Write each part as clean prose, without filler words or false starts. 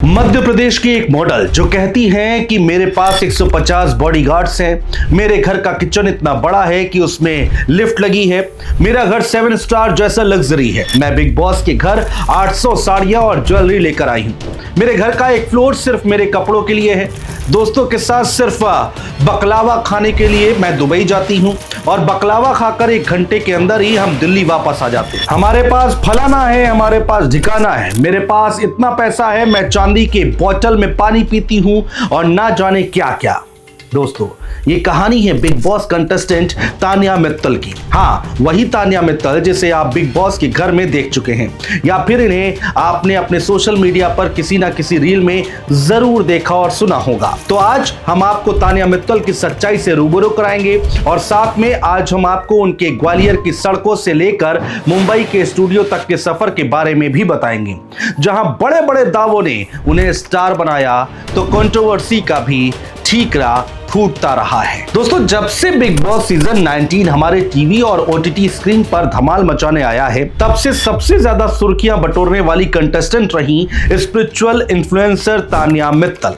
मध्य प्रदेश की एक मॉडल जो कहती हैं कि मेरे पास 150 बॉडीगार्ड्स हैं, मेरे घर का किचन इतना बड़ा है कि उसमें लिफ्ट लगी है, मेरा घर 7 स्टार जैसा लग्जरी है, मैं बिग बॉस के घर 800 साड़ियां और ज्वेलरी लेकर आई हूं, मेरे घर का एक फ्लोर सिर्फ मेरे कपड़ों के लिए है, दोस्तों के साथ सिर्फ बकलावा खाने के लिए मैं दुबई जाती हूं और बकलावा खाकर 1 घंटे के अंदर ही हम दिल्ली वापस आ जाते हैं। हमारे पास फलाना है, हमारे पास ठिकाना है, मेरे पास इतना पैसा है, मैं चांदी के बोतल में पानी पीती हूं और ना जाने क्या क्या। दोस्तों, ये कहानी है big boss contestant Tanya Mittal की। हाँ, वही तान्या मित्तल जिसे आप बिग बॉस के घर में देख चुके हैं या फिर इन्हें आपने अपने सोशल मीडिया पर किसी ना किसी रील में जरूर देखा और सुना होगा। तो आज हम आपको तान्या मित्तल की सच्चाई से रूबरू कराएंगे और साथ में आज हम आपको उनके ग्वालियर की सड़कों से लेकर मुंबई के स्टूडियो तक के सफर के बारे में भी बताएंगे, जहां बड़े बड़े दावों ने उन्हें स्टार बनाया तो कंट्रोवर्सी का भी ठीकरा फूटता रहा है। दोस्तों, जब से बिग बॉस सीजन 19 हमारे टीवी और ओटीटी स्क्रीन पर धमाल मचाने आया है, तब से सबसे ज्यादा सुर्खियां बटोरने वाली कंटेस्टेंट रही स्पिरिचुअल इन्फ्लुएंसर तान्या मित्तल।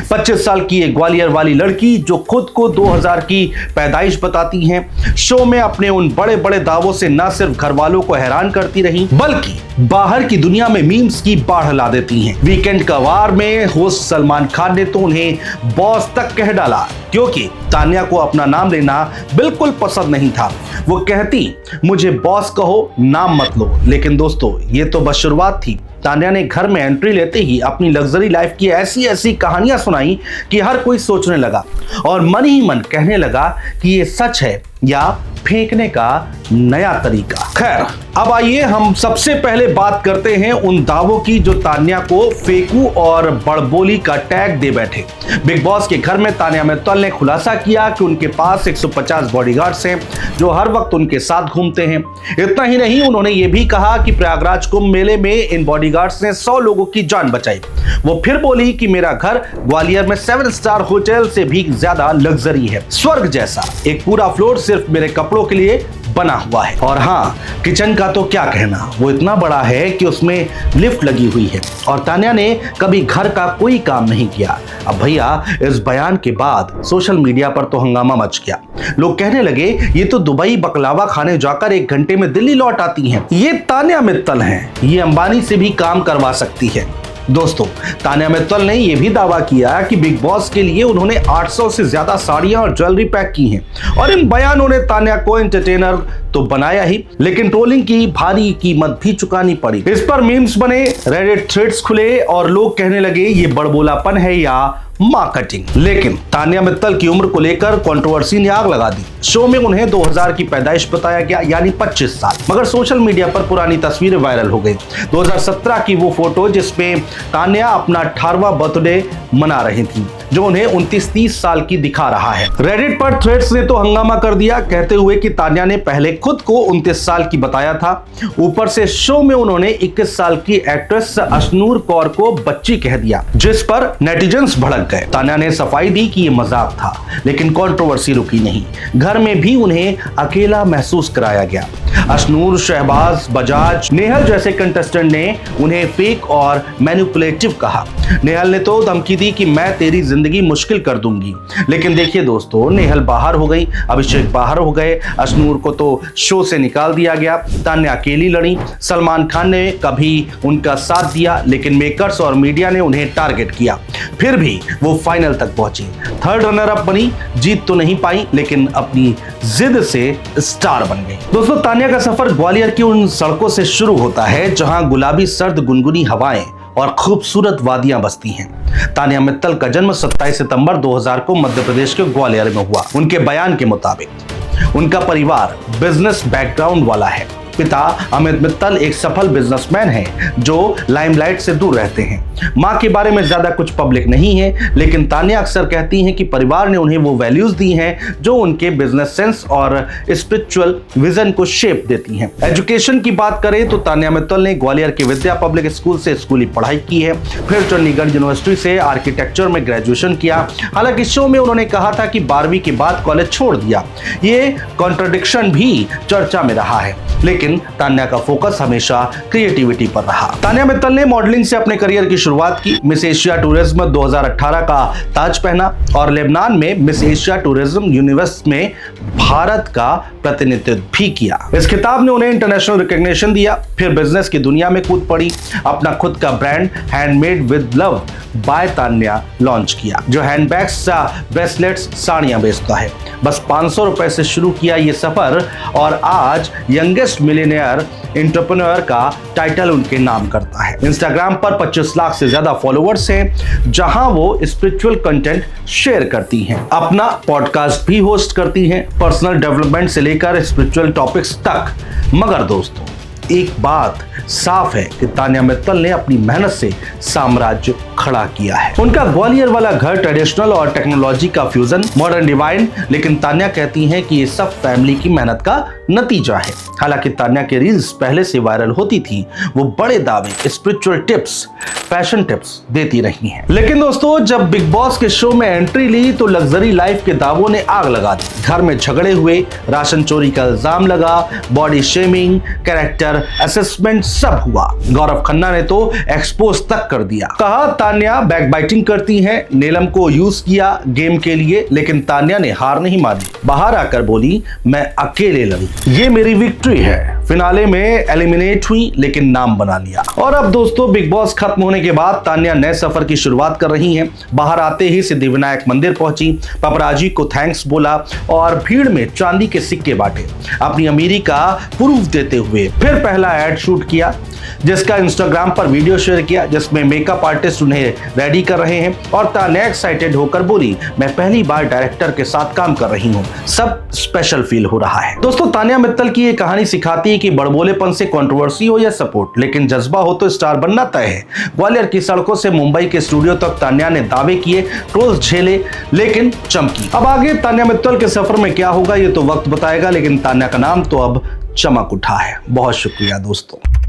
25 साल की एक ग्वालियर वाली लड़की जो खुद को 2000 की पैदाइश बताती हैं, शो में अपने उन बड़े बड़े दावों से न सिर्फ घर वालों को हैरान करती रही बल्कि बाहर की दुनिया में मीम्स की बाढ़ ला देती हैं। वीकेंड का वार में होस्ट सलमान खान ने तो उन्हें बॉस तक कह डाला, क्योंकि तान्या को अपना नाम लेना बिल्कुल पसंद नहीं था। वो कहती, मुझे बॉस कहो, नाम मत लो। लेकिन दोस्तों, ये तो बस शुरुआत थी। तान्या ने घर में एंट्री लेते ही अपनी लग्जरी लाइफ की ऐसी ऐसी कहानियां सुनाई कि हर कोई सोचने लगा और मन ही मन कहने लगा कि ये सच है या फेंकने का नया तरीका। खैर, अब आइए हम सबसे पहले बात करते हैं उन दावों की जो तान्या को फेकू और बड़बोली का टैग दे बैठे। बिग बॉस के घर में तान्या मित्तल ने खुलासा किया कि उनके पास 150 बॉडीगार्ड्स हैं जो हर वक्त उनके साथ घूमते हैं। इतना ही नहीं, उन्होंने ये भी कहा कि प्रयागराज कुंभ मेले में इन बॉडीगार्ड्स ने 100 लोगों की जान बचाई। वो फिर बोली कि मेरा घर ग्वालियर में 7 स्टार होटल से भी ज्यादा लग्जरी है, स्वर्ग जैसा। एक पूरा फ्लोर सिर्फ मेरे कपड़ों के लिए बना हुआ है। और हाँ, किचन का तो क्या कहना, वो इतना बड़ा है कि उसमें लिफ्ट लगी हुई है। और तान्या ने कभी घर का कोई काम नहीं किया। अब भैया, इस बयान के बाद सोशल मीडिया पर तो हंगामा मच गया। लोग कहने लगे, ये तो दुबई बकलावा खाने जाकर 1 घंटे में दिल्ली लौट आती हैं। ये तान्या मित्तल हैं, ये अंबानी से भी काम करवा सकती है। दोस्तों, तान्या मित्तल ने यह भी दावा किया कि बिग बॉस के लिए उन्होंने 800 से ज्यादा साड़ियां और ज्वेलरी पैक की हैं और इन बयानों ने तान्या को एंटरटेनर तो बनाया ही, लेकिन ट्रोलिंग की भारी कीमत भी चुकानी पड़ी। इस पर मीम्स बने, रेडिट थ्रेड्स खुले और लोग कहने लगे ये बड़बोलापन है या मार्केटिंग। लेकिन तान्या मित्तल की उम्र को लेकर कंट्रोवर्सी ने आग लगा दी। शो में उन्हें 2000 की पैदाइश बताया गया, यानी 25 साल। मगर सोशल मीडिया पर पुरानी तस्वीरें वायरल हो गई। 2017 की वो फोटो जिसमें तान्या अपना 18वां बर्थडे मना रही थी, जो उन्हें 29-30 साल की दिखा रहा है। रेडिट पर थ्रेड्स ने तो हंगामा कर दिया, कहते हुए कि तान्या ने पहले खुद को 29 साल की बताया था, ऊपर से शो में उन्होंने 21 साल की एक्ट्रेस अशनूर कौर को बच्ची कह दिया, जिस पर नेटिजन्स भड़क गए। तान्या ने सफाई दी कि ये मजाक था, लेकिन कंट्रोवर्सी रुकी नहीं। घर में भी उन्हें अकेला महसूस कराया गया। अशनूर, शहबाज, बजाज, नेहल जैसे कंटेस्टेंट ने उन्हें फेक और मैनिपुलेटिव कहा। नेहल ने तो धमकी दी कि मैं तेरी जिंदगी मुश्किल कर दूंगी। लेकिन देखिए दोस्तों, नेहल बाहर हो गई, अभिषेक बाहर हो गए, अशनूर को तो शो से निकाल दिया गया, तान्या अकेली लड़ी। सलमान खान ने कभी उनका साथ दिया, लेकिन मेकर्स और मीडिया ने उन्हें टारगेट किया। फिर भी वो फाइनल तक पहुंची, 3rd रनर अप बनी। जीत तो नहीं पाई, लेकिन अपनी जिद से स्टार बन गई। दोस्तों, तान्या का सफर ग्वालियर की उन सड़कों से शुरू होता है जहां गुलाबी सर्द गुनगुनी हवाएं और खूबसूरत वादियां बसती हैं। तान्या मित्तल का जन्म 27 सितंबर 2000 को मध्य प्रदेश के ग्वालियर में हुआ। उनके बयान के मुताबिक उनका परिवार बिजनेस बैकग्राउंड वाला है। पिता अमित मित्तल एक सफल बिजनेसमैन हैं जो लाइमलाइट से दूर रहते हैं। मां के बारे में ज्यादा कुछ पब्लिक नहीं है, लेकिन तान्या अक्सर कहती हैं कि परिवार ने उन्हें वो वैल्यूज दी हैं जो उनके बिजनेस सेंस और स्पिरिचुअल विजन को शेप देती हैं। एजुकेशन की बात करें तो तान्या मित्तल ने ग्वालियर के विद्या पब्लिक स्कूल से स्कूली पढ़ाई की है, फिर चंडीगढ़ यूनिवर्सिटी से आर्किटेक्चर में ग्रेजुएशन किया। हालांकि शो में उन्होंने कहा था कि 12वीं के बाद कॉलेज छोड़ दिया। ये कॉन्ट्रडिक्शन भी चर्चा में रहा है, लेकिन लेकिन तान्या का फोकस हमेशा क्रिएटिविटी पर रहा। तान्या मित्तल ने मॉडलिंग से अपने करियर की शुरुआत की। मिस एशिया टूरिज्म 2018 का ताज पहना और लेबनान में मिस एशिया टूरिज्म यूनिवर्स में भारत का प्रतिनिधित्व भी किया। इस खिताब ने उन्हें इंटरनेशनल रिकॉग्निशन दिया। फिर बिजनेस की दुनिया में कूद पड़ी। अपना खुद का brand handmade with love by Tanya launch किया, जो हैंडबैग्स, ब्रेसलेट्स, साड़ियां बेचता है। बस 500 रुपए से शुरू किया ये सफर और आज यंगेस्ट मिलियनेयर एंटरप्रेन्योर का टाइटल उनके नाम करता है। इंस्टाग्राम पर 25 लाख से ज्यादा फॉलोअर्स हैं, जहां वो स्पिरिचुअल कंटेंट शेयर करती हैं। अपना पॉडकास्ट भी होस्ट करती हैं, पर्सनल डेवलपमेंट से लेकर स्पिरिचुअल टॉपिक्स तक। मगर दोस्तों, एक बात साफ है कि तान्या मित्तल ने अपनी मेहनत से साम्राज्य खड़ा किया है। उनका ग्वालियर वाला घर ट्रेडिशनल और टेक्नोलॉजी का फ्यूजन, मॉडर्न डिवाइन, लेकिन तान्या कहती हैं कि ये सब फैमिली की मेहनत का नतीजा है। हालांकि तान्या के रील्स पहले से वायरल होती थी, वो बड़े दावे, स्पिरिचुअल टिप्स, फैशन टिप्स देती रही हैं। लेकिन दोस्तों, जब बिग बॉस के शो में एंट्री ली तो लग्जरी लाइफ के दावों ने आग लगा दी। घर में झगड़े हुए, राशन चोरी का इल्जाम लगा, बॉडी शेमिंग, कैरेक्टर असेसमेंट सब हुआ। गौरव खन्ना ने तो एक्सपोज तक कर दिया। कहा तान्या बैकबाइटिंग करती हैं, नीलम को यूज किया गेम के लिए, लेकिन तान्या ने हार नहीं मानी। बाहर आकर बोली, मैं अकेले लड़ी, ये मेरी विक्ट्री है। फिनाले में एलिमिनेट हुई लेकिन नाम बना लिया। और अब दोस्तों, बिग बॉस खत्म होने के बाद तान्या नए सफर की शुरुआत कर रही हैं। बाहर आते ही सिद्धिविनायक मंदिर पहुंची, पपराजी को थैंक्स बोला और भीड़ में चांदी के सिक्के बांटे, अपनी अमीरी का प्रूफ देते हुए। फिर पहला एड शूट किया, जिसका इंस्टाग्राम पर वीडियो शेयर किया, जिसमें मेकअप आर्टिस्ट उन्हें रेडी कर रहे हैं और तान्या एक्साइटेड होकर बोली, मैं पहली बार डायरेक्टर के साथ काम कर रही हूँ, सब स्पेशल फील हो रहा है। दोस्तों, तान्या मित्तल की ये कहानी सिखाती है कि बड़बोलेपन से कंट्रोवर्सी हो या सपोर्ट, लेकिन जज्बा हो तो स्टार बनना तय है। ग्वालियर की सड़कों से मुंबई के स्टूडियो तक तान्या ने दावे किए, ट्रोल्स झेले, लेकिन चमकी। अब आगे तान्या मित्तल के सफर में क्या होगा ये तो वक्त बताएगा, लेकिन तान्या का नाम तो अब चमक उठा है। बहुत शुक्रिया दोस्तों।